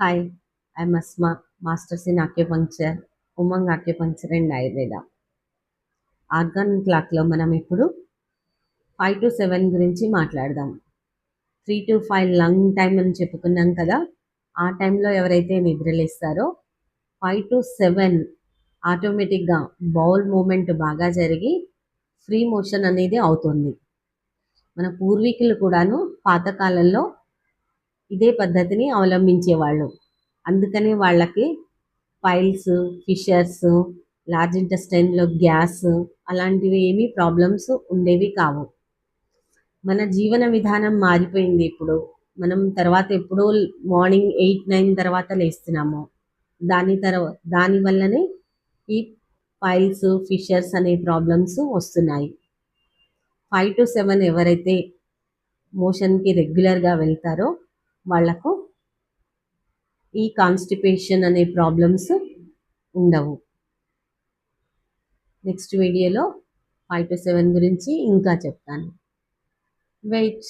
Hi, I'm Asma, Masters in Acupuncture, Umang Acupuncture and Ayurveda. Organ క్లాక్లో మనం ఇప్పుడు 5 to 7 గురించి మాట్లాడదాం. 3 to 5 లంగ్ టైం అని చెప్పుకున్నాం కదా. ఆ టైంలో ఎవరైతే నిద్రలేస్తారో 5 to 7 ఆటోమేటిక్గా బౌల్ మూమెంట్ బాగా జరిగి ఫ్రీ మోషన్ అనేది అవుతుంది. మన పూర్వీకులు కూడాను పాతకాలంలో ఇదే పద్ధతిని అవలంబించేవాళ్ళు. అందుకనే వాళ్ళకి పైల్స్, ఫిషర్స్, లార్జ్ ఇంటెస్టైన్‌లో గ్యాస్ అలాంటివి ఏమీ ప్రాబ్లమ్స్ ఉండేవి కావు. మన జీవన విధానం మారిపోయింది ఇప్పుడు. మనం తర్వాత ఎప్పుడో మార్నింగ్ 8, 9 తర్వాత లేస్తున్నాము. దాని వల్లనే ఈ పైల్స్, ఫిషర్స్ అనే ప్రాబ్లమ్స్ వస్తున్నాయి. 5 to 7 ఎవరైతే మోషన్‌కి రెగ్యులర్‌గా వెళ్తారో వాళ్ళకు ఈ కాన్‌స్టిపేషన్ అనే ప్రాబ్లమ్స్ ఉండవు. నెక్స్ట్ వీడియోలో 5 to 7 గురించి ఇంకా చెప్తాను. వెయిట్.